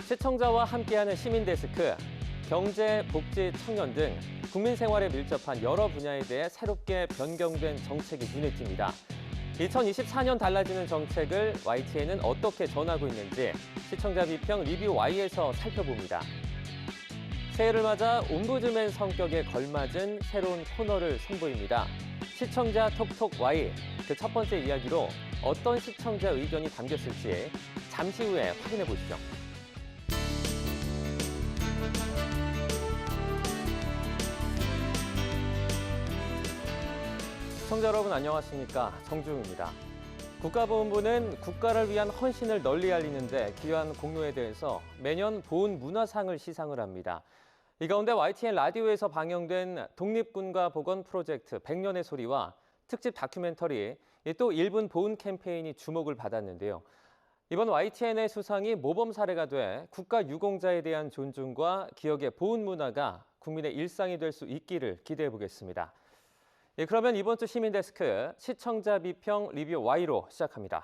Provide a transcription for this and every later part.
시청자와 함께하는 시민데스크, 경제, 복지, 청년 등 국민 생활에 밀접한 여러 분야에 대해 새롭게 변경된 정책이 눈에 띕니다. 2024년 달라지는 정책을 YTN은 어떻게 전하고 있는지 시청자 비평 리뷰 Y에서 살펴봅니다. 새해를 맞아 옴부즈맨 성격에 걸맞은 새로운 코너를 선보입니다. 시청자 톡톡 Y, 그 첫 번째 이야기로 어떤 시청자 의견이 담겼을지 잠시 후에 확인해 보시죠. 시청자 여러분 안녕하십니까? 정주웅입니다. 국가보훈부는 국가를 위한 헌신을 널리 알리는 데 기여한 공로에 대해서 매년 보훈 문화상을 시상을 합니다. 이 가운데 YTN 라디오에서 방영된 독립군가 복원 프로젝트 100년의 소리와 특집 다큐멘터리, 또 1분 보훈 캠페인이 주목을 받았는데요. 이번 YTN의 수상이 모범 사례가 돼 국가 유공자에 대한 존중과 기억의 보훈 문화가 국민의 일상이 될 수 있기를 기대해 보겠습니다. 그러면 이번 주 시민데스크 시청자 비평 리뷰 Y로 시작합니다.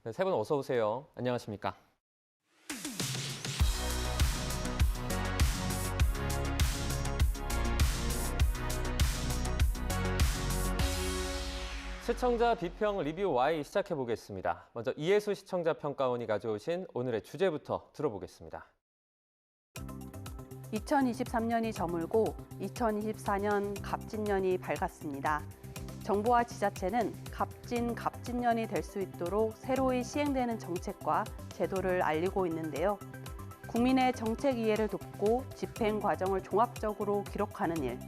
네, 세 분 어서 오세요. 안녕하십니까? 시청자 비평 리뷰 Y 시작해 보겠습니다. 먼저 이혜수 시청자 평가원이 가져오신 오늘의 주제부터 들어보겠습니다. 2023년이 저물고 2024년 갑진년이 밝았습니다. 정부와 지자체는 갑진년이 될 수 있도록 새로이 시행되는 정책과 제도를 알리고 있는데요. 국민의 정책 이해를 돕고 집행 과정을 종합적으로 기록하는 일,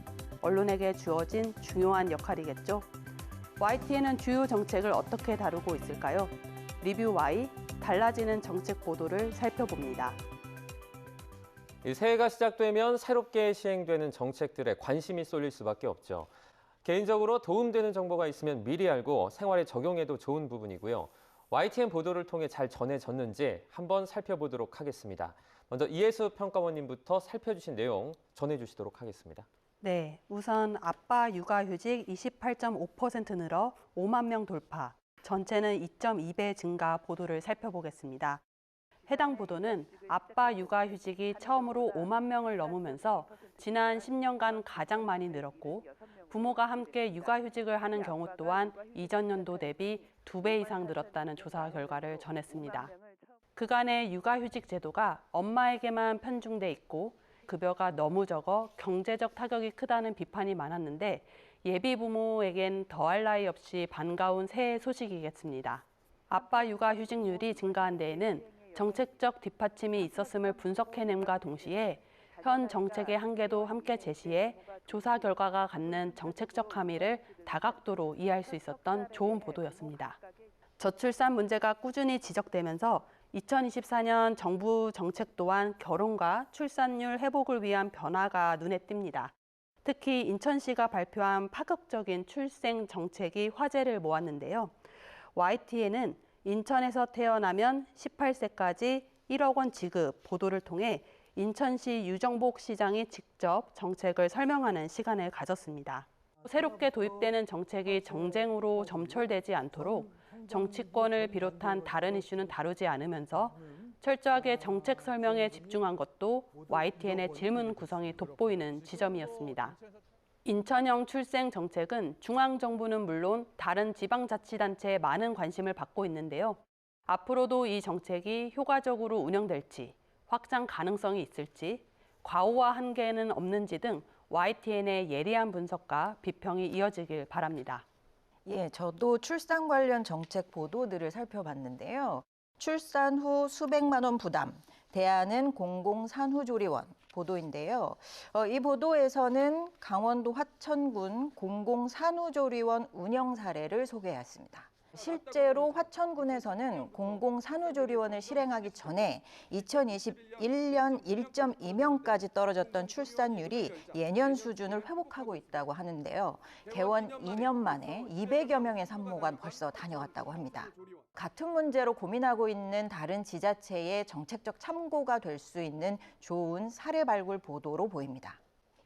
언론에게 주어진 중요한 역할이겠죠. YTN은 주요 정책을 어떻게 다루고 있을까요? 리뷰 Y, 달라지는 정책 보도를 살펴봅니다. 새해가 시작되면 새롭게 시행되는 정책들에 관심이 쏠릴 수밖에 없죠. 개인적으로 도움되는 정보가 있으면 미리 알고 생활에 적용해도 좋은 부분이고요. YTN 보도를 통해 잘 전해졌는지 한번 살펴보도록 하겠습니다. 먼저 이혜수 평가원님부터 살펴주신 내용 전해주시도록 하겠습니다. 네, 우선 아빠 육아휴직 28.5% 늘어 5만 명 돌파, 전체는 2.2배 증가 보도를 살펴보겠습니다. 해당 보도는 아빠 육아휴직이 처음으로 5만 명을 넘으면서 지난 10년간 가장 많이 늘었고 부모가 함께 육아휴직을 하는 경우 또한 이전 연도 대비 2배 이상 늘었다는 조사 결과를 전했습니다. 그간의 육아휴직 제도가 엄마에게만 편중돼 있고 급여가 너무 적어 경제적 타격이 크다는 비판이 많았는데 예비 부모에겐 더할 나위 없이 반가운 새해 소식이겠습니다. 아빠 육아 휴직률이 증가한 데에는 정책적 뒷받침이 있었음을 분석해냄과 동시에 현 정책의 한계도 함께 제시해 조사 결과가 갖는 정책적 함의를 다각도로 이해할 수 있었던 좋은 보도였습니다. 저출산 문제가 꾸준히 지적되면서 2024년 정부 정책 또한 결혼과 출산율 회복을 위한 변화가 눈에 띕니다. 특히 인천시가 발표한 파격적인 출생 정책이 화제를 모았는데요. YTN은 인천에서 태어나면 18세까지 1억 원 지급 보도를 통해 인천시 유정복 시장이 직접 정책을 설명하는 시간을 가졌습니다. 새롭게 도입되는 정책이 정쟁으로 점철되지 않도록 정치권을 비롯한 다른 이슈는 다루지 않으면서 철저하게 정책 설명에 집중한 것도 YTN의 질문 구성이 돋보이는 지점이었습니다. 인천형 출생 정책은 중앙정부는 물론 다른 지방자치단체에 많은 관심을 받고 있는데요. 앞으로도 이 정책이 효과적으로 운영될지, 확장 가능성이 있을지, 과오와 한계는 없는지 등 YTN의 예리한 분석과 비평이 이어지길 바랍니다. 예, 저도 출산 관련 정책 보도들을 살펴봤는데요. 출산 후 수백만 원 부담, 대안은 공공산후조리원 보도인데요. 이 보도에서는 강원도 화천군 공공산후조리원 운영 사례를 소개했습니다. 실제로 화천군에서는 공공산후조리원을 실행하기 전에 2021년 1.2명까지 떨어졌던 출산율이 예년 수준을 회복하고 있다고 하는데요. 개원 2년 만에 200여 명의 산모가 벌써 다녀왔다고 합니다. 같은 문제로 고민하고 있는 다른 지자체의 정책적 참고가 될 수 있는 좋은 사례 발굴 보도로 보입니다.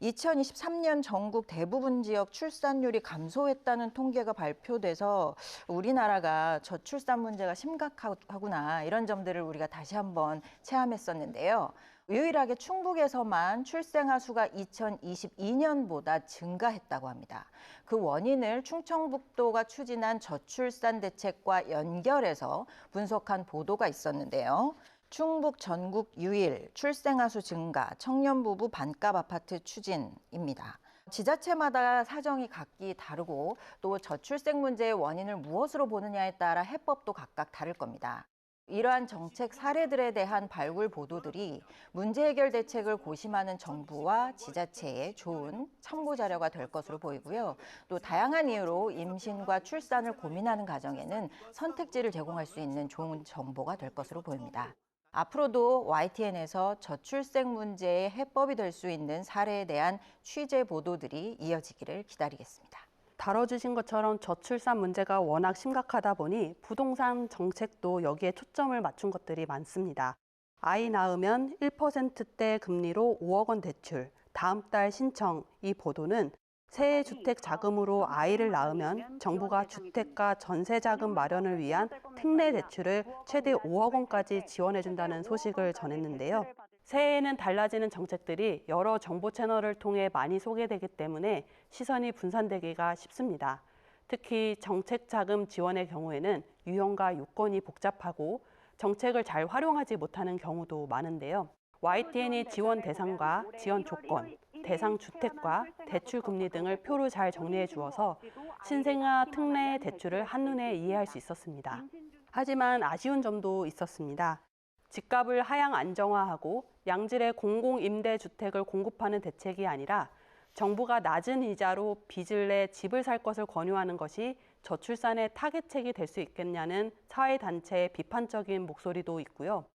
2023년 전국 대부분 지역 출산율이 감소했다는 통계가 발표돼서 우리나라가 저출산 문제가 심각하구나 이런 점들을 우리가 다시 한번 체감했었는데요. 유일하게 충북에서만 출생아 수가 2022년보다 증가했다고 합니다. 그 원인을 충청북도가 추진한 저출산 대책과 연결해서 분석한 보도가 있었는데요. 충북 전국 유일 출생아 수 증가, 청년 부부 반값 아파트 추진입니다. 지자체마다 사정이 각기 다르고 또 저출생 문제의 원인을 무엇으로 보느냐에 따라 해법도 각각 다를 겁니다. 이러한 정책 사례들에 대한 발굴 보도들이 문제 해결 대책을 고심하는 정부와 지자체에 좋은 참고 자료가 될 것으로 보이고요. 또 다양한 이유로 임신과 출산을 고민하는 가정에는 선택지를 제공할 수 있는 좋은 정보가 될 것으로 보입니다. 앞으로도 YTN에서 저출생 문제의 해법이 될 수 있는 사례에 대한 취재 보도들이 이어지기를 기다리겠습니다. 다뤄주신 것처럼 저출산 문제가 워낙 심각하다 보니 부동산 정책도 여기에 초점을 맞춘 것들이 많습니다. 아이 낳으면 1%대 금리로 5억 원 대출, 다음 달 신청, 이 보도는 새 주택 자금으로 아이를 낳으면 정부가 주택가 전세 자금 마련을 위한 특례 대출을 최대 5억 원까지 지원해준다는 소식을 전했는데요. 새해에는 달라지는 정책들이 여러 정보 채널을 통해 많이 소개되기 때문에 시선이 분산되기가 쉽습니다. 특히 정책 자금 지원의 경우에는 유형과 요건이 복잡하고 정책을 잘 활용하지 못하는 경우도 많은데요. YTN이 지원 대상과 지원 조건, 대상 주택과 대출 금리 등을 표로 잘 정리해 주어서 신생아 특례 대출을 한눈에 이해할 수 있었습니다. 하지만 아쉬운 점도 있었습니다. 집값을 하향 안정화하고 양질의 공공임대주택을 공급하는 대책이 아니라 정부가 낮은 이자로 빚을 내 집을 살 것을 권유하는 것이 저출산의 타겟책이 될 수 있겠냐는 사회단체의 비판적인 목소리도 있고요.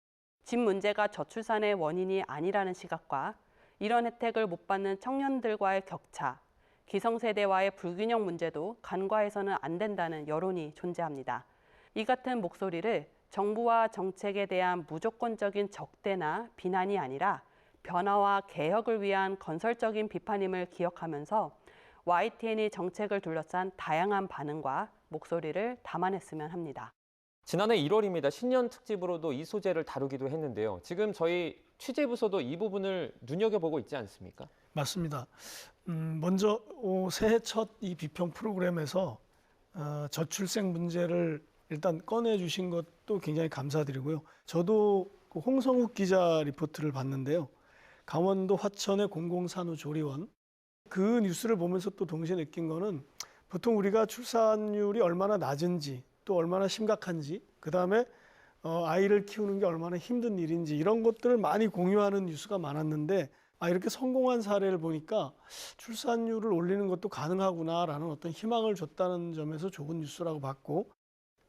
집 문제가 저출산의 원인이 아니라는 시각과 이런 혜택을 못 받는 청년들과의 격차, 기성세대와의 불균형 문제도 간과해서는 안 된다는 여론이 존재합니다. 이 같은 목소리를 정부와 정책에 대한 무조건적인 적대나 비난이 아니라 변화와 개혁을 위한 건설적인 비판임을 기억하면서 YTN이 정책을 둘러싼 다양한 반응과 목소리를 담아냈으면 합니다. 지난해 1월입니다. 신년 특집으로도 이 소재를 다루기도 했는데요. 지금 저희 취재부서도 이 부분을 눈여겨보고 있지 않습니까? 맞습니다. 먼저 새해 첫 이 비평 프로그램에서 저출생 문제를 일단 꺼내주신 것도 굉장히 감사드리고요. 저도 그 홍성욱 기자 리포트를 봤는데요. 강원도 화천의 공공산후조리원, 그 뉴스를 보면서 또 동시에 느낀 거는 보통 우리가 출산율이 얼마나 낮은지 또 얼마나 심각한지, 그다음에 아이를 키우는 게 얼마나 힘든 일인지 이런 것들을 많이 공유하는 뉴스가 많았는데 이렇게 성공한 사례를 보니까 출산율을 올리는 것도 가능하구나라는 어떤 희망을 줬다는 점에서 좋은 뉴스라고 봤고,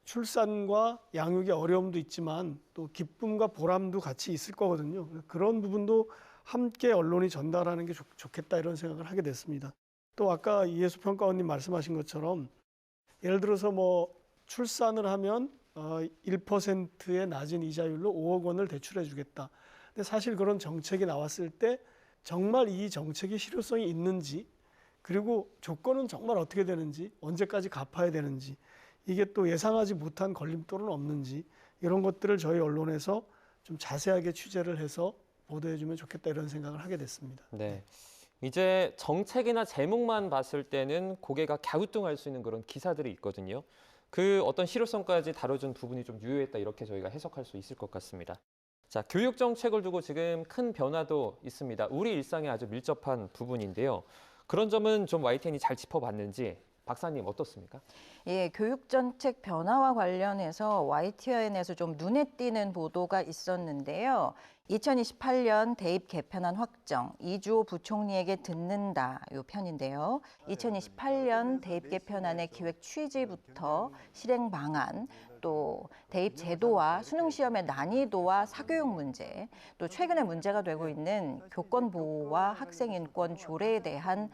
출산과 양육의 어려움도 있지만 또 기쁨과 보람도 같이 있을 거거든요. 그런 부분도 함께 언론이 전달하는 게 좋겠다 이런 생각을 하게 됐습니다. 또 아까 이혜수 평가원님 말씀하신 것처럼 예를 들어서 뭐 출산을 하면 1%의 낮은 이자율로 5억 원을 대출해 주겠다. 근데 사실 그런 정책이 나왔을 때 정말 이 정책이 실효성이 있는지, 그리고 조건은 정말 어떻게 되는지, 언제까지 갚아야 되는지, 이게 또 예상하지 못한 걸림돌은 없는지, 이런 것들을 저희 언론에서 좀 자세하게 취재를 해서 보도해 주면 좋겠다 이런 생각을 하게 됐습니다. 네. 이제 정책이나 제목만 봤을 때는 고개가 갸우뚱할 수 있는 그런 기사들이 있거든요. 그 어떤 실효성까지 다뤄준 부분이 좀 유효했다 이렇게 저희가 해석할 수 있을 것 같습니다. 자, 교육 정책을 두고 지금 큰 변화도 있습니다. 우리 일상에 아주 밀접한 부분인데요. 그런 점은 좀 YTN이 잘 짚어봤는지 박사님 어떻습니까? 예, 교육 정책 변화와 관련해서 YTN에서 좀 눈에 띄는 보도가 있었는데요. 2028년 대입 개편안 확정, 이주호 부총리에게 듣는다 요 편인데요. 2028년 대입 개편안의 기획 취지부터 실행 방안, 또 대입 제도와 수능 시험의 난이도와 사교육 문제, 또 최근에 문제가 되고 있는 교권 보호와 학생 인권 조례에 대한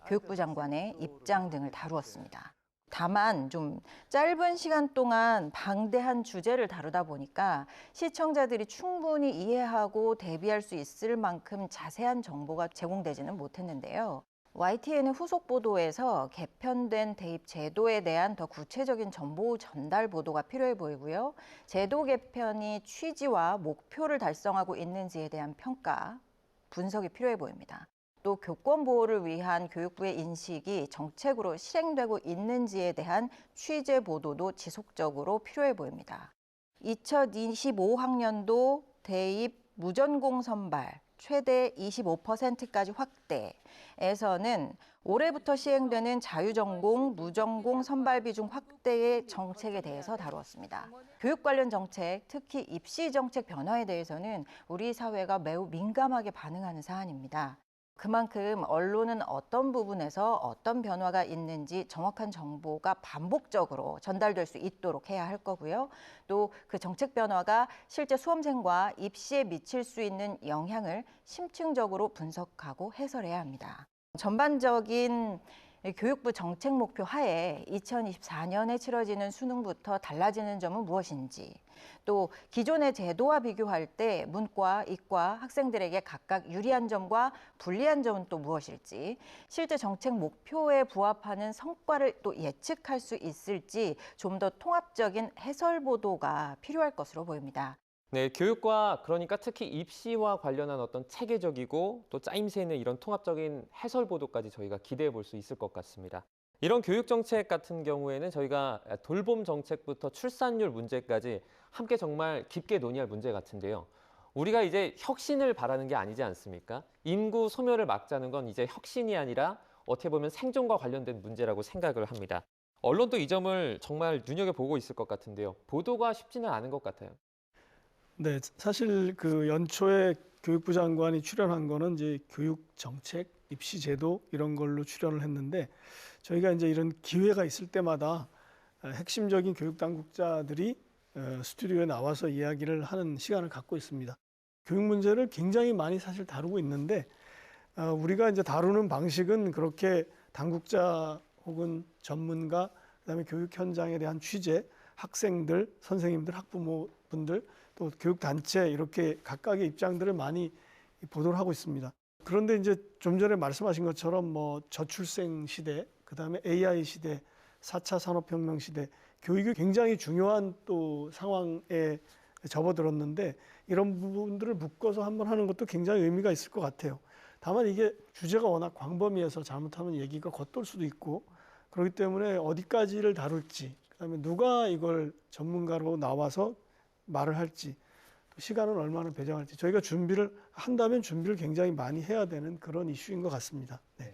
교육부 장관의 입장 등을 다루었습니다. 다만 좀 짧은 시간 동안 방대한 주제를 다루다 보니까 시청자들이 충분히 이해하고 대비할 수 있을 만큼 자세한 정보가 제공되지는 못했는데요. YTN의 후속 보도에서 개편된 대입 제도에 대한 더 구체적인 정보 전달 보도가 필요해 보이고요. 제도 개편이 취지와 목표를 달성하고 있는지에 대한 평가, 분석이 필요해 보입니다. 또 교권 보호를 위한 교육부의 인식이 정책으로 실행되고 있는지에 대한 취재 보도도 지속적으로 필요해 보입니다. 2025학년도 대입 무전공 선발 최대 25%까지 확대에서는 올해부터 시행되는 자유전공, 무전공 선발 비중 확대의 정책에 대해서 다루었습니다. 교육 관련 정책, 특히 입시 정책 변화에 대해서는 우리 사회가 매우 민감하게 반응하는 사안입니다. 그만큼 언론은 어떤 부분에서 어떤 변화가 있는지 정확한 정보가 반복적으로 전달될 수 있도록 해야 할 거고요. 또 그 정책 변화가 실제 수험생과 입시에 미칠 수 있는 영향을 심층적으로 분석하고 해설해야 합니다. 전반적인 교육부 정책 목표 하에 2024년에 치러지는 수능부터 달라지는 점은 무엇인지, 또 기존의 제도와 비교할 때 문과, 이과 학생들에게 각각 유리한 점과 불리한 점은 또 무엇일지, 실제 정책 목표에 부합하는 성과를 또 예측할 수 있을지 좀 더 통합적인 해설 보도가 필요할 것으로 보입니다. 네, 교육과 그러니까 특히 입시와 관련한 어떤 체계적이고 또 짜임새 있는 이런 통합적인 해설 보도까지 저희가 기대해 볼 수 있을 것 같습니다. 이런 교육 정책 같은 경우에는 저희가 돌봄 정책부터 출산율 문제까지 함께 정말 깊게 논의할 문제 같은데요. 우리가 이제 혁신을 바라는 게 아니지 않습니까? 인구 소멸을 막자는 건 이제 혁신이 아니라 어떻게 보면 생존과 관련된 문제라고 생각을 합니다. 언론도 이 점을 정말 눈여겨보고 있을 것 같은데요. 보도가 쉽지는 않은 것 같아요. 네, 사실 그 연초에 교육부 장관이 출연한 거는 이제 교육 정책, 입시 제도 이런 걸로 출연을 했는데 저희가 이제 이런 기회가 있을 때마다 핵심적인 교육 당국자들이 스튜디오에 나와서 이야기를 하는 시간을 갖고 있습니다. 교육 문제를 굉장히 많이 사실 다루고 있는데 우리가 이제 다루는 방식은 그렇게 당국자 혹은 전문가, 그다음에 교육 현장에 대한 취재, 학생들, 선생님들, 학부모분들 또 교육단체 이렇게 각각의 입장들을 많이 보도를 하고 있습니다. 그런데 이제 좀 전에 말씀하신 것처럼 뭐 저출생 시대, 그다음에 AI 시대, 4차 산업혁명 시대, 교육이 굉장히 중요한 또 상황에 접어들었는데 이런 부분들을 묶어서 한번 하는 것도 굉장히 의미가 있을 것 같아요. 다만 이게 주제가 워낙 광범위해서 잘못하면 얘기가 겉돌 수도 있고 그렇기 때문에 어디까지를 다룰지, 그다음에 누가 이걸 전문가로 나와서 말을 할지, 또 시간을 얼마나 배정할지 저희가 준비를 한다면 준비를 굉장히 많이 해야 되는 그런 이슈인 것 같습니다. 네.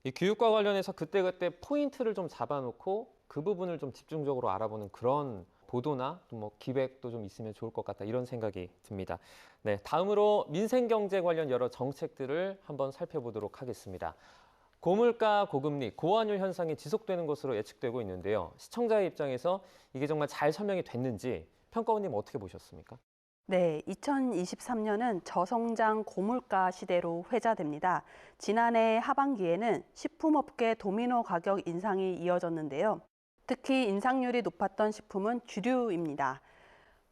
이 교육과 관련해서 그때그때 포인트를 좀 잡아놓고 그 부분을 좀 집중적으로 알아보는 그런 보도나 또 뭐 기획도 좀 있으면 좋을 것 같다 이런 생각이 듭니다. 네, 다음으로 민생경제 관련 여러 정책들을 한번 살펴보도록 하겠습니다. 고물가, 고금리, 고환율 현상이 지속되는 것으로 예측되고 있는데요. 시청자의 입장에서 이게 정말 잘 설명이 됐는지 평가원님 어떻게 보셨습니까? 네, 2023년은 저성장 고물가 시대로 회자됩니다. 지난해 하반기에는 식품업계 도미노 가격 인상이 이어졌는데요. 특히 인상률이 높았던 식품은 주류입니다.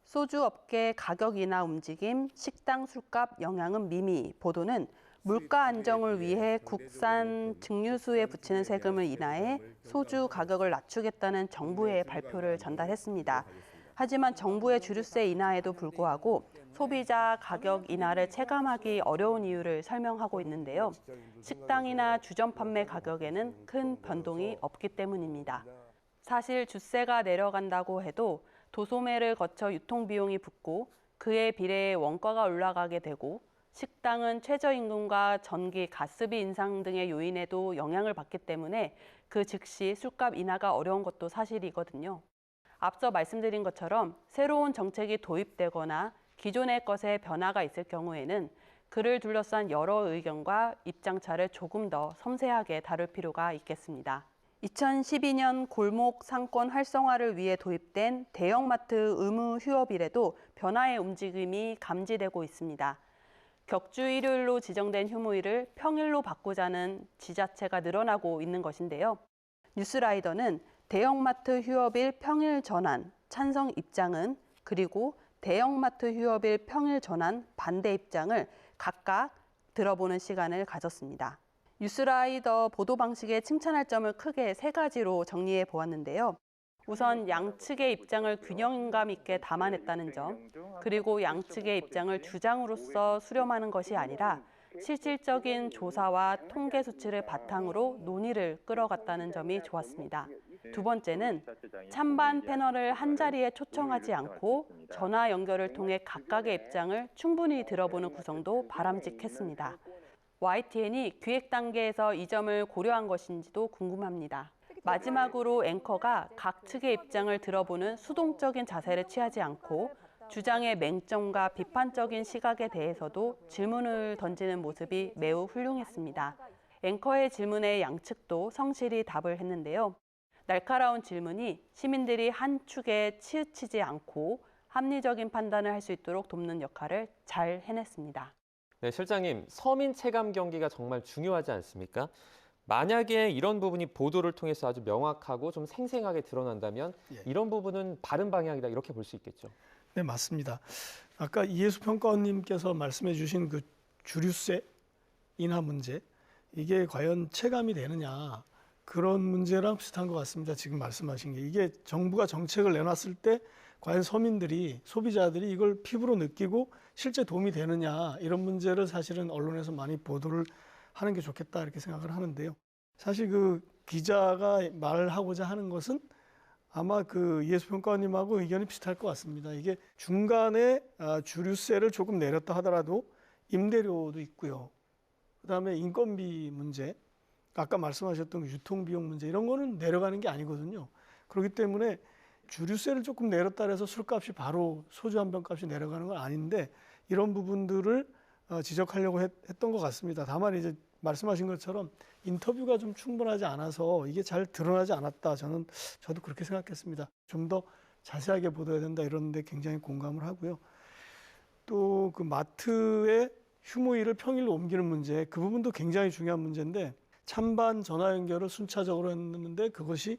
소주 업계 가격 인하 움직임, 식당 술값 영향은 미미 보도는 물가 안정을 위해 국산 증류수에 붙이는 세금을 인하해 소주 가격을 낮추겠다는 정부의 발표를 전달했습니다. 하지만 정부의 주류세 인하에도 불구하고 소비자 가격 인하를 체감하기 어려운 이유를 설명하고 있는데요. 식당이나 주점 판매 가격에는 큰 변동이 없기 때문입니다. 사실 주세가 내려간다고 해도 도소매를 거쳐 유통비용이 붙고 그에 비례해 원가가 올라가게 되고 식당은 최저임금과 전기, 가스비 인상 등의 요인에도 영향을 받기 때문에 그 즉시 술값 인하가 어려운 것도 사실이거든요. 앞서 말씀드린 것처럼 새로운 정책이 도입되거나 기존의 것에 변화가 있을 경우에는 그를 둘러싼 여러 의견과 입장차를 조금 더 섬세하게 다룰 필요가 있겠습니다. 2012년 골목 상권 활성화를 위해 도입된 대형마트 의무 휴업일에도 변화의 움직임이 감지되고 있습니다. 격주 일요일로 지정된 휴무일을 평일로 바꾸자는 지자체가 늘어나고 있는 것인데요. 뉴스라이더는 대형마트 휴업일 평일 전환 찬성 입장은 그리고 대형마트 휴업일 평일 전환 반대 입장을 각각 들어보는 시간을 가졌습니다. 뉴스라이더 보도 방식에 칭찬할 점을 크게 세 가지로 정리해 보았는데요. 우선 양측의 입장을 균형감 있게 담아냈다는 점, 그리고 양측의 입장을 주장으로서 수렴하는 것이 아니라 실질적인 조사와 통계 수치를 바탕으로 논의를 끌어갔다는 점이 좋았습니다. 두 번째는 찬반 패널을 한자리에 초청하지 않고 전화 연결을 통해 각각의 입장을 충분히 들어보는 구성도 바람직했습니다. YTN이 기획 단계에서 이 점을 고려한 것인지도 궁금합니다. 마지막으로 앵커가 각 측의 입장을 들어보는 수동적인 자세를 취하지 않고 주장의 맹점과 비판적인 시각에 대해서도 질문을 던지는 모습이 매우 훌륭했습니다. 앵커의 질문에 양측도 성실히 답을 했는데요. 날카로운 질문이 시민들이 한 축에 치우치지 않고 합리적인 판단을 할 수 있도록 돕는 역할을 잘 해냈습니다. 네, 실장님, 서민 체감 경기가 정말 중요하지 않습니까? 만약에 이런 부분이 보도를 통해서 아주 명확하고 좀 생생하게 드러난다면 이런 부분은 바른 방향이다 이렇게 볼 수 있겠죠. 네, 맞습니다. 아까 이해수 평가원님께서 말씀해 주신 그 주류세 인하 문제, 이게 과연 체감이 되느냐, 그런 문제랑 비슷한 것 같습니다. 지금 말씀하신 게. 이게 정부가 정책을 내놨을 때 과연 서민들이, 소비자들이 이걸 피부로 느끼고 실제 도움이 되느냐, 이런 문제를 사실은 언론에서 많이 보도를 하는 게 좋겠다 이렇게 생각을 하는데요. 사실 그 기자가 말하고자 하는 것은 아마 그 이해수 평가원님하고 의견이 비슷할 것 같습니다. 이게 중간에 주류세를 조금 내렸다 하더라도 임대료도 있고요. 그다음에 인건비 문제, 아까 말씀하셨던 유통비용 문제 이런 거는 내려가는 게 아니거든요. 그렇기 때문에 주류세를 조금 내렸다 해서 술값이 바로 소주 한 병 값이 내려가는 건 아닌데 이런 부분들을 지적하려고 했던 것 같습니다. 다만 이제 말씀하신 것처럼 인터뷰가 좀 충분하지 않아서 이게 잘 드러나지 않았다. 저도 그렇게 생각했습니다. 좀 더 자세하게 보도해야 된다 이런 데 굉장히 공감을 하고요. 또 그 마트의 휴무일을 평일로 옮기는 문제, 그 부분도 굉장히 중요한 문제인데 찬반 전화 연결을 순차적으로 했는데 그것이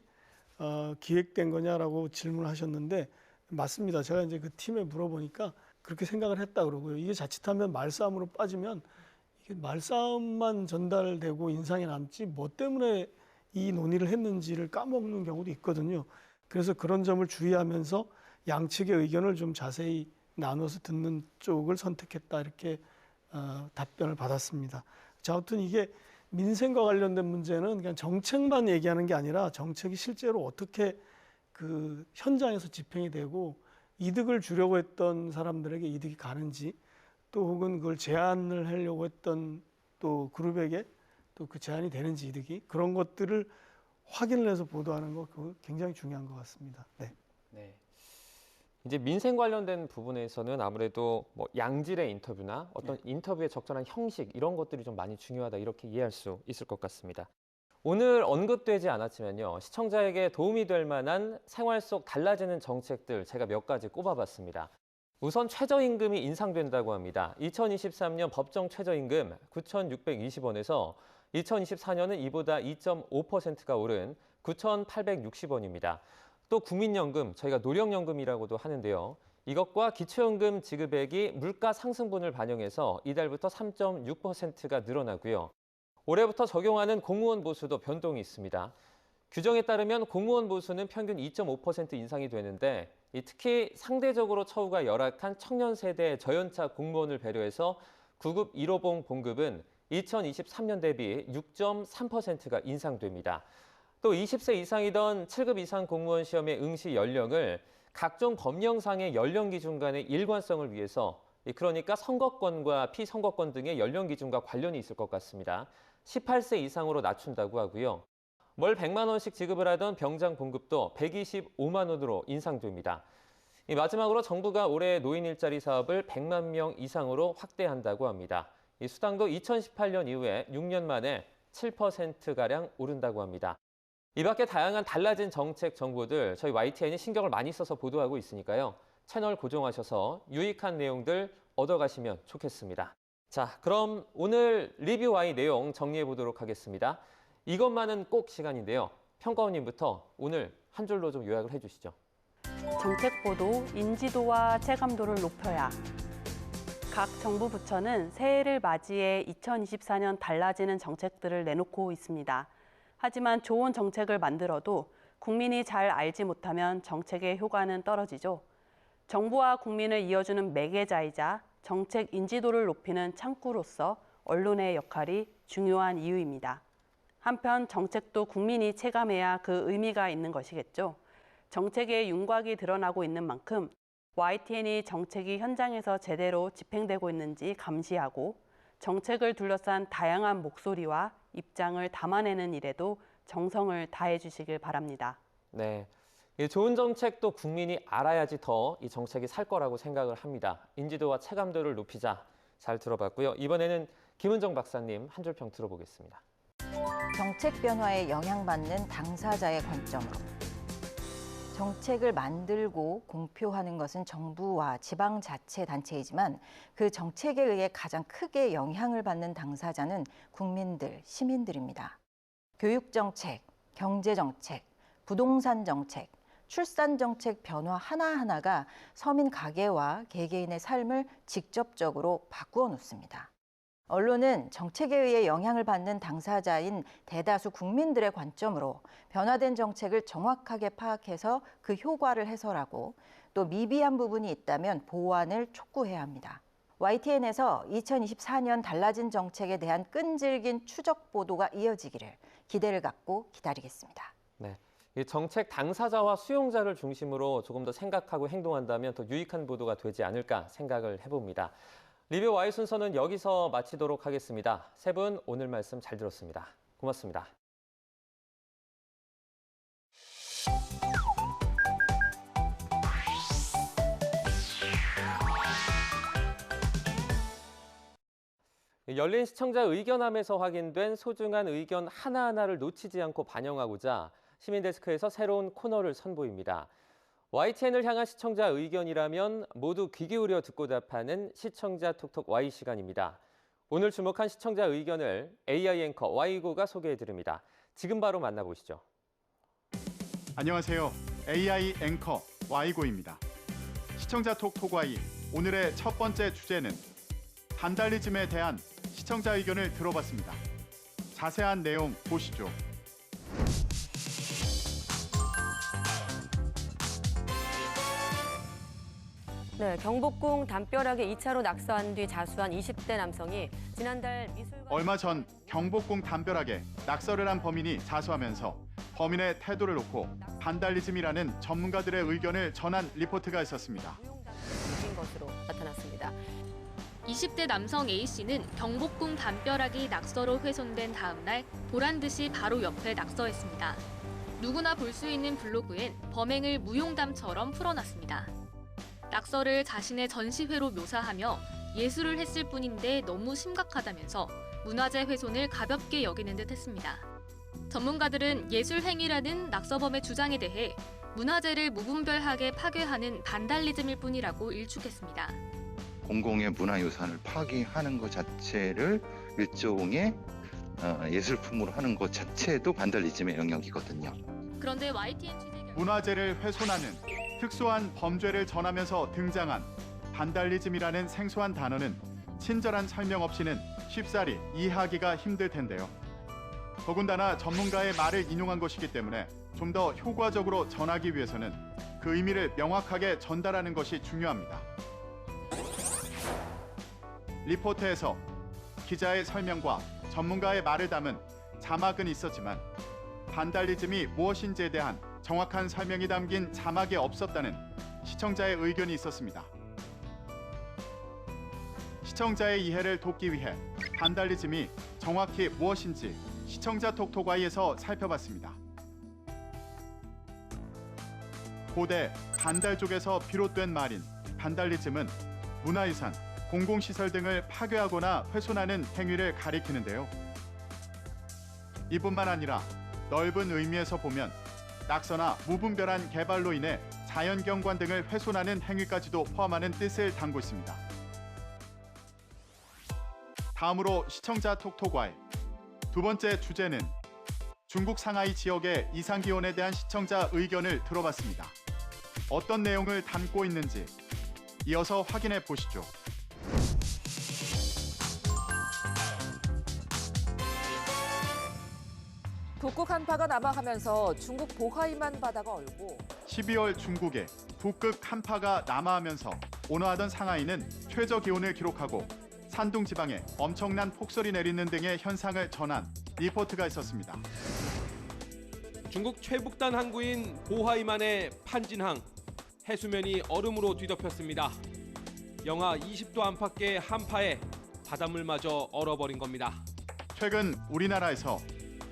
기획된 거냐라고 질문을 하셨는데 맞습니다. 제가 이제 그 팀에 물어보니까 그렇게 생각을 했다 그러고요. 이게 자칫하면 말싸움으로 빠지면 이게 말싸움만 전달되고 인상이 남지 뭐 때문에 이 논의를 했는지를 까먹는 경우도 있거든요. 그래서 그런 점을 주의하면서 양측의 의견을 좀 자세히 나눠서 듣는 쪽을 선택했다 이렇게 답변을 받았습니다. 자, 아무튼 이게 민생과 관련된 문제는 그냥 정책만 얘기하는 게 아니라 정책이 실제로 어떻게 그 현장에서 집행이 되고 이득을 주려고 했던 사람들에게 이득이 가는지 또 혹은 그걸 제한을 하려고 했던 또 그룹에게 또 그 제한이 되는지 이득이 그런 것들을 확인을 해서 보도하는 거 그거 굉장히 중요한 것 같습니다. 네. 네. 이제 민생 관련된 부분에서는 아무래도 뭐 양질의 인터뷰나 어떤 인터뷰의 적절한 형식 이런 것들이 좀 많이 중요하다 이렇게 이해할 수 있을 것 같습니다. 오늘 언급되지 않았지만요. 시청자에게 도움이 될 만한 생활 속 달라지는 정책들 제가 몇 가지 꼽아봤습니다. 우선 최저임금이 인상된다고 합니다. 2023년 법정 최저임금 9,620원에서 2024년은 이보다 2.5%가 오른 9,860원입니다. 또 국민연금, 저희가 노령연금이라고도 하는데요. 이것과 기초연금 지급액이 물가 상승분을 반영해서 이달부터 3.6%가 늘어나고요. 올해부터 적용하는 공무원 보수도 변동이 있습니다. 규정에 따르면 공무원 보수는 평균 2.5% 인상이 되는데 특히 상대적으로 처우가 열악한 청년 세대의 저연차 공무원을 배려해서 9급 1호봉 봉급은 2023년 대비 6.3%가 인상됩니다. 또 20세 이상이던 7급 이상 공무원 시험의 응시 연령을 각종 법령상의 연령 기준 간의 일관성을 위해서 그러니까 선거권과 피선거권 등의 연령 기준과 관련이 있을 것 같습니다. 18세 이상으로 낮춘다고 하고요. 월 100만 원씩 지급을 하던 병장 봉급도 125만 원으로 인상됩니다. 마지막으로 정부가 올해 노인 일자리 사업을 100만 명 이상으로 확대한다고 합니다. 이 수당도 2018년 이후에 6년 만에 7%가량 오른다고 합니다. 이 밖에 다양한 달라진 정책 정보들 저희 YTN이 신경을 많이 써서 보도하고 있으니까요. 채널 고정하셔서 유익한 내용들 얻어가시면 좋겠습니다. 자, 그럼 오늘 리뷰 Y 내용 정리해 보도록 하겠습니다. 이것만은 꼭 시간인데요. 평가원님부터 오늘 한 줄로 좀 요약을 해주시죠. 정책 보도, 인지도와 체감도를 높여야. 각 정부 부처는 새해를 맞이해 2024년 달라지는 정책들을 내놓고 있습니다. 하지만 좋은 정책을 만들어도 국민이 잘 알지 못하면 정책의 효과는 떨어지죠. 정부와 국민을 이어주는 매개자이자 정책 인지도를 높이는 창구로서 언론의 역할이 중요한 이유입니다. 한편 정책도 국민이 체감해야 그 의미가 있는 것이겠죠. 정책의 윤곽이 드러나고 있는 만큼 YTN이 정책이 현장에서 제대로 집행되고 있는지 감시하고 정책을 둘러싼 다양한 목소리와 입장을 담아내는 일에도 정성을 다해 주시길 바랍니다. 네, 이 좋은 정책도 국민이 알아야지 더 이 정책이 살 거라고 생각을 합니다. 인지도와 체감도를 높이자. 잘 들어봤고요. 이번에는 김은정 박사님 한 줄 평 들어보겠습니다. 정책 변화에 영향받는 당사자의 관점으로. 정책을 만들고 공표하는 것은 정부와 지방자치단체이지만 그 정책에 의해 가장 크게 영향을 받는 당사자는 국민들, 시민들입니다. 교육정책, 경제정책, 부동산정책, 출산정책 변화 하나하나가 서민 가계와 개개인의 삶을 직접적으로 바꾸어 놓습니다. 언론은 정책에 의해 영향을 받는 당사자인 대다수 국민들의 관점으로 변화된 정책을 정확하게 파악해서 그 효과를 해설하고 또 미비한 부분이 있다면 보완을 촉구해야 합니다. YTN에서 2024년 달라진 정책에 대한 끈질긴 추적 보도가 이어지기를 기대를 갖고 기다리겠습니다. 네, 이 정책 당사자와 수용자를 중심으로 조금 더 생각하고 행동한다면 더 유익한 보도가 되지 않을까 생각을 해봅니다. 리뷰 Y 순서는 여기서 마치도록 하겠습니다. 세 분 오늘 말씀 잘 들었습니다. 고맙습니다. 열린 시청자 의견함에서 확인된 소중한 의견 하나하나를 놓치지 않고 반영하고자 시민데스크에서 새로운 코너를 선보입니다. YTN을 향한 시청자 의견이라면 모두 귀 기울여 듣고 답하는 시청자 톡톡 Y 시간입니다. 오늘 주목한 시청자 의견을 AI 앵커 Y고가 소개해드립니다. 지금 바로 만나보시죠. 안녕하세요. AI 앵커 Y고입니다. 시청자 톡톡 Y 오늘의 첫 번째 주제는 반달리즘에 대한 시청자 의견을 들어봤습니다. 자세한 내용 보시죠. 네, 경복궁 담벼락에 2차로 낙서한 뒤 자수한 20대 남성이 지난달 미술관... 얼마 전 경복궁 담벼락에 낙서를 한 범인이 자수하면서 범인의 태도를 놓고 반달리즘이라는 전문가들의 의견을 전한 리포트가 있었습니다. 인 것으로 나타났습니다. 20대 남성 A씨는 경복궁 담벼락이 낙서로 훼손된 다음 날 보란 듯이 바로 옆에 낙서했습니다. 누구나 볼 수 있는 블로그엔 범행을 무용담처럼 풀어놨습니다. 낙서를 자신의 전시회로 묘사하며 예술을 했을 뿐인데 너무 심각하다면서 문화재 훼손을 가볍게 여기는 듯 했습니다. 전문가들은 예술 행위라는 낙서범의 주장에 대해 문화재를 무분별하게 파괴하는 반달리즘일 뿐이라고 일축했습니다. 공공의 문화유산을 파괴하는 것 자체를 일종의 예술품으로 하는 것 자체도 반달리즘의 영역이거든요. 그런데 YTN 취재 결과 문화재를 훼손하는 특수한 범죄를 전하면서 등장한 반달리즘이라는 생소한 단어는 친절한 설명 없이는 쉽사리 이해하기가 힘들 텐데요. 더군다나 전문가의 말을 인용한 것이기 때문에 좀 더 효과적으로 전하기 위해서는 그 의미를 명확하게 전달하는 것이 중요합니다. 리포트에서 기자의 설명과 전문가의 말을 담은 자막은 있었지만 반달리즘이 무엇인지에 대한 정확한 설명이 담긴 자막이 없었다는 시청자의 의견이 있었습니다. 시청자의 이해를 돕기 위해 반달리즘이 정확히 무엇인지 시청자 톡톡Y에서 살펴봤습니다. 고대 반달족에서 비롯된 말인 반달리즘은 문화유산, 공공시설 등을 파괴하거나 훼손하는 행위를 가리키는데요. 이뿐만 아니라 넓은 의미에서 보면 낙서나 무분별한 개발로 인해 자연경관 등을 훼손하는 행위까지도 포함하는 뜻을 담고 있습니다. 다음으로 시청자 톡톡Y 두 번째 주제는 중국 상하이 지역의 이상 기온에 대한 시청자 의견을 들어봤습니다. 어떤 내용을 담고 있는지 이어서 확인해 보시죠. 북극 한파가 남하하면서 중국 보하이만 바다가 얼고 12월 중국에 북극 한파가 남하하면서 온화하던 상하이는 최저 기온을 기록하고 산둥 지방에 엄청난 폭설이 내리는 등의 현상을 전한 리포트가 있었습니다. 중국 최북단 항구인 보하이만의 판진항, 해수면이 얼음으로 뒤덮였습니다. 영하 20도 안팎의 한파에 바닷물마저 얼어버린 겁니다. 최근 우리나라에서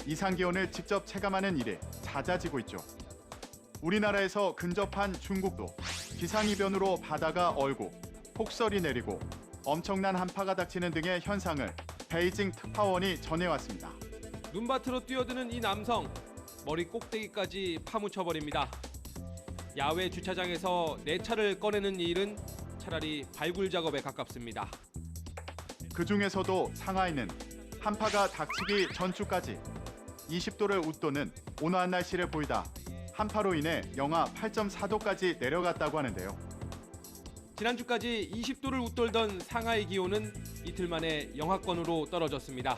이상기온을 직접 체감하는 일이 잦아지고 있죠. 우리나라에서 근접한 중국도 기상이변으로 바다가 얼고 폭설이 내리고 엄청난 한파가 닥치는 등의 현상을 베이징 특파원이 전해왔습니다. 눈밭으로 뛰어드는 이 남성, 머리 꼭대기까지 파묻혀버립니다. 야외 주차장에서 내 차를 꺼내는 이 일은 차라리 발굴 작업에 가깝습니다. 그중에서도 상하이는 한파가 닥치기 전주까지 20도를 웃도는 온화한 날씨를 보이다 한파로 인해 영하 8.4도까지 내려갔다고 하는데요. 지난주까지 20도를 웃돌던 상하이 기온은 이틀 만에 영하권으로 떨어졌습니다.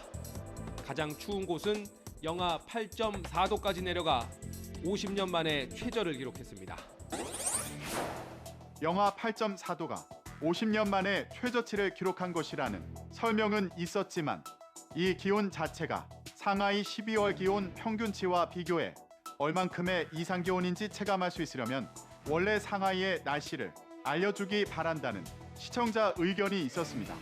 가장 추운 곳은 영하 8.4도까지 내려가 50년 만에 최저를 기록했습니다. 영하 8.4도가 50년 만에 최저치를 기록한 것이라는 설명은 있었지만 이 기온 자체가 상하이 12월 기온 평균치와 비교해 얼만큼의 이상 기온인지 체감할 수 있으려면 원래 상하이의 날씨를 알려주기 바란다는 시청자 의견이 있었습니다.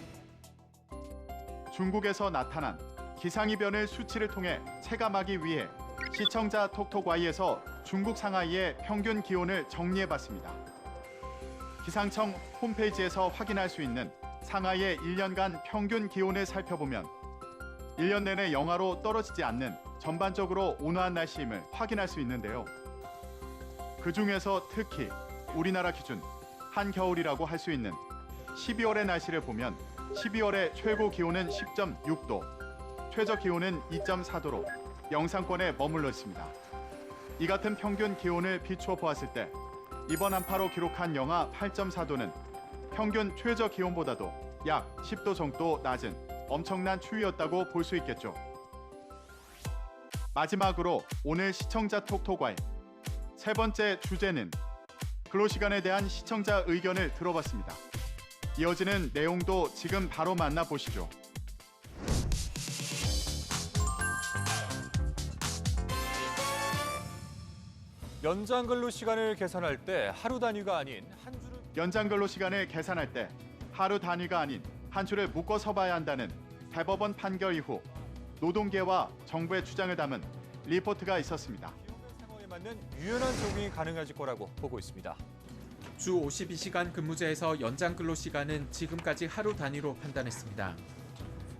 중국에서 나타난 기상이변을 수치를 통해 체감하기 위해 시청자 톡톡Y에서 중국 상하이의 평균 기온을 정리해봤습니다. 기상청 홈페이지에서 확인할 수 있는 상하이의 1년간 평균 기온을 살펴보면 1년 내내 영하로 떨어지지 않는 전반적으로 온화한 날씨임을 확인할 수 있는데요. 그중에서 특히 우리나라 기준 한겨울이라고 할 수 있는 12월의 날씨를 보면 12월의 최고 기온은 10.6도, 최저 기온은 2.4도로 영상권에 머물러 있습니다. 이 같은 평균 기온을 비추어 보았을 때 이번 한파로 기록한 영하 8.4도는 평균 최저 기온보다도 약 10도 정도 낮은 엄청난 추위였다고 볼 수 있겠죠. 마지막으로 오늘 시청자 톡톡와의 세 번째 주제는 근로시간에 대한 시청자 의견을 들어봤습니다. 이어지는 내용도 지금 바로 만나보시죠. 연장 근로 시간을 계산할 때 하루 단위가 아닌 한 주를 연장 근로 시간을 계산할 때 하루 단위가 아닌 한 주를 묶어서 봐야 한다는 대법원 판결 이후 노동계와 정부의 주장을 담은 리포트가 있었습니다. 상황에 맞는 유연한 적용이 가능해질 거라고 보고 있습니다. 주 52시간 근무제에서 연장 근로 시간은 지금까지 하루 단위로 판단했습니다.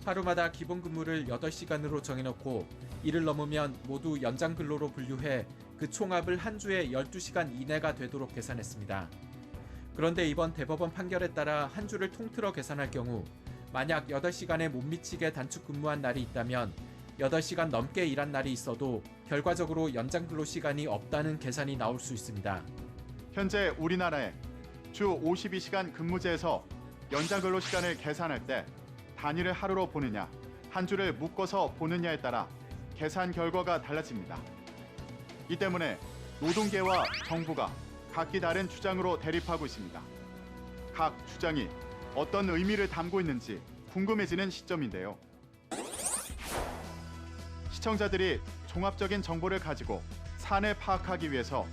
하루마다 기본 근무를 8시간으로 정해놓고 이를 넘으면 모두 연장 근로로 분류해 그 총합을 한 주에 12시간 이내가 되도록 계산했습니다. 그런데 이번 대법원 판결에 따라 한 주를 통틀어 계산할 경우 만약 8시간에 못 미치게 단축 근무한 날이 있다면 8시간 넘게 일한 날이 있어도 결과적으로 연장 근로 시간이 없다는 계산이 나올 수 있습니다. 현재 우리나라의 주 52시간 근무제에서 연장 근로 시간을 계산할 때 단위를 하루로 보느냐, 한 주를 묶어서 보느냐에 따라 계산 결과가 달라집니다. 이 때문에 노동계와 정부가 각기 다른 주장으로 대립하고 있습니다. 각 주장이 어떤 의미를 담고 있는지 궁금해지는 시점인데요. 시청자들이 종합적인 정보를 가지고 사내 파악하기 위해서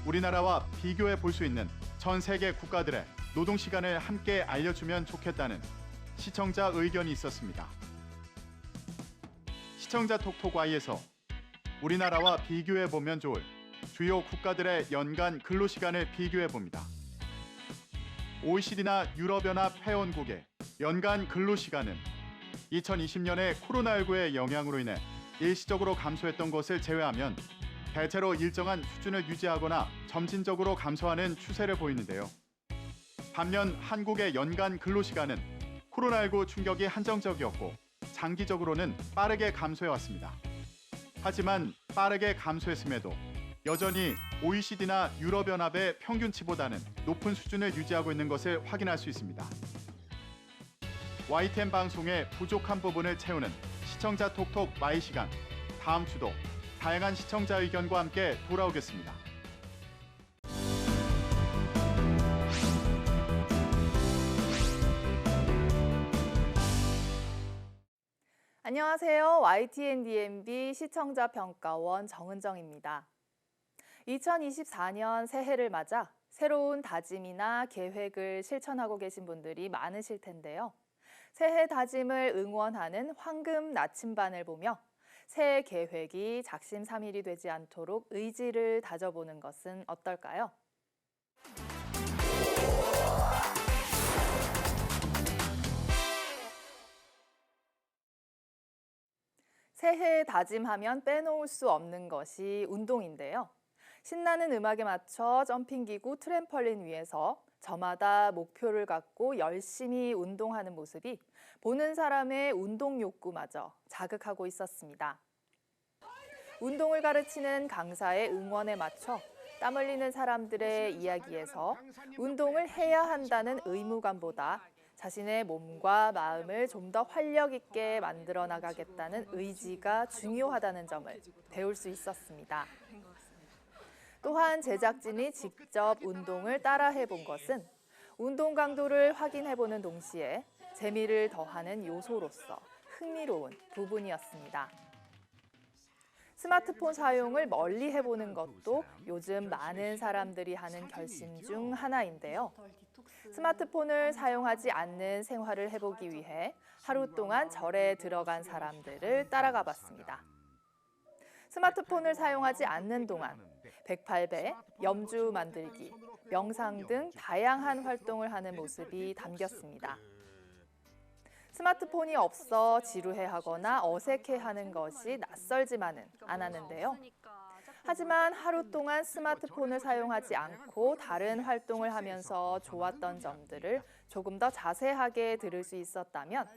우리나라와 비교해 볼 수 있는 전 세계 국가들의 노동 시간을 함께 알려주면 좋겠다는 시청자 의견이 있었습니다. 시청자 톡톡Y에서 우리나라와 비교해 보면 좋을 주요 국가들의 연간 근로 시간을 비교해 봅니다. OECD나 유럽연합 회원국의 연간 근로 시간은 2020년에 코로나19의 영향으로 인해 일시적으로 감소했던 것을 제외하면 대체로 일정한 수준을 유지하거나 점진적으로 감소하는 추세를 보이는데요. 반면 한국의 연간 근로 시간은 코로나19 충격이 한정적이었고 장기적으로는 빠르게 감소해 왔습니다. 하지만 빠르게 감소했음에도 여전히 OECD나 유럽연합의 평균치보다는 높은 수준을 유지하고 있는 것을 확인할 수 있습니다. YTN 방송의 부족한 부분을 채우는 시청자 톡톡 마이 시간. 다음 주도 다양한 시청자 의견과 함께 돌아오겠습니다. 안녕하세요. YTN DMB 시청자 평가원 정은정입니다. 2024년 새해를 맞아 새로운 다짐이나 계획을 실천하고 계신 분들이 많으실 텐데요. 새해 다짐을 응원하는 황금 나침반을 보며 새해 계획이 작심삼일이 되지 않도록 의지를 다져보는 것은 어떨까요? 새해 다짐하면 빼놓을 수 없는 것이 운동인데요. 신나는 음악에 맞춰 점핑기구 트램펄린 위에서 저마다 목표를 갖고 열심히 운동하는 모습이 보는 사람의 운동 욕구마저 자극하고 있었습니다. 운동을 가르치는 강사의 응원에 맞춰 땀 흘리는 사람들의 이야기에서 운동을 해야 한다는 의무감보다 자신의 몸과 마음을 좀 더 활력 있게 만들어 나가겠다는 의지가 중요하다는 점을 배울 수 있었습니다. 또한 제작진이 직접 운동을 따라해 본 것은 운동 강도를 확인해 보는 동시에 재미를 더하는 요소로서 흥미로운 부분이었습니다. 스마트폰 사용을 멀리 해보는 것도 요즘 많은 사람들이 하는 결심 중 하나인데요. 스마트폰을 사용하지 않는 생활을 해보기 위해 하루 동안 절에 들어간 사람들을 따라가 봤습니다. 스마트폰을 사용하지 않는 동안 108배, 염주 만들기, 명상 등 다양한 활동을 하는 모습이 담겼습니다. 스마트폰이 없어 지루해하거나 어색해하는 것이 낯설지만은 않았는데요. 하지만 하루 동안 스마트폰을 사용하지 않고 다른 활동을 하면서 좋았던 점들을 조금 더 자세하게 들을 수 있었다면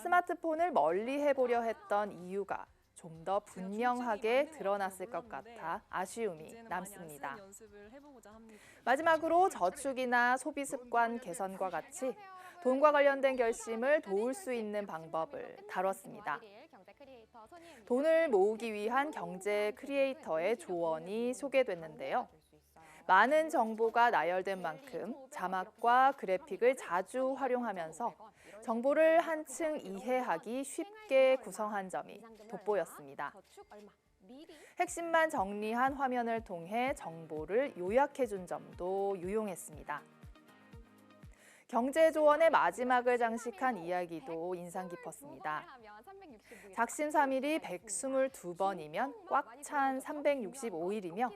스마트폰을 멀리 해보려 했던 이유가 좀 더 분명하게 드러났을 것 같아 아쉬움이 남습니다. 마지막으로 저축이나 소비 습관 개선과 같이 돈과 관련된 결심을 도울 수 있는 방법을 다뤘습니다. 돈을 모으기 위한 경제 크리에이터의 조언이 소개됐는데요. 많은 정보가 나열된 만큼 자막과 그래픽을 자주 활용하면서 정보를 한층 이해하기 쉽게 구성한 점이 돋보였습니다. 핵심만 정리한 화면을 통해 정보를 요약해준 점도 유용했습니다. 경제조언의 마지막을 장식한 이야기도 인상 깊었습니다. 작심삼일이 122번이면 꽉 찬 365일이며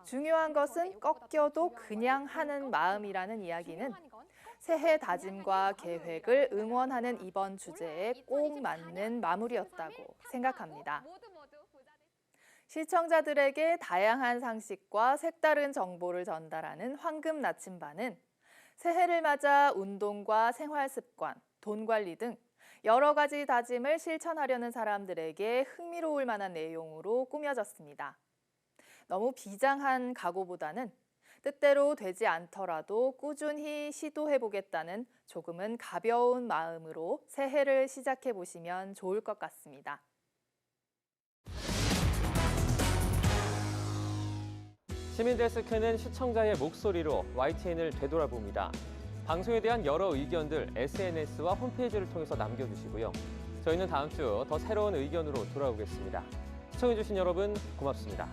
중요한 것은 꺾여도 그냥 하는 마음이라는 이야기는 새해 다짐과 계획을 응원하는 이번 주제에 꼭 맞는 마무리였다고 생각합니다. 시청자들에게 다양한 상식과 색다른 정보를 전달하는 황금 나침반은 새해를 맞아 운동과 생활 습관, 돈 관리 등 여러 가지 다짐을 실천하려는 사람들에게 흥미로울 만한 내용으로 꾸며졌습니다. 너무 비장한 각오보다는 뜻대로 되지 않더라도 꾸준히 시도해보겠다는 조금은 가벼운 마음으로 새해를 시작해보시면 좋을 것 같습니다. 시민데스크는 시청자의 목소리로 YTN을 되돌아봅니다. 방송에 대한 여러 의견들 SNS와 홈페이지를 통해서 남겨주시고요. 저희는 다음 주 더 새로운 의견으로 돌아오겠습니다. 시청해주신 여러분 고맙습니다.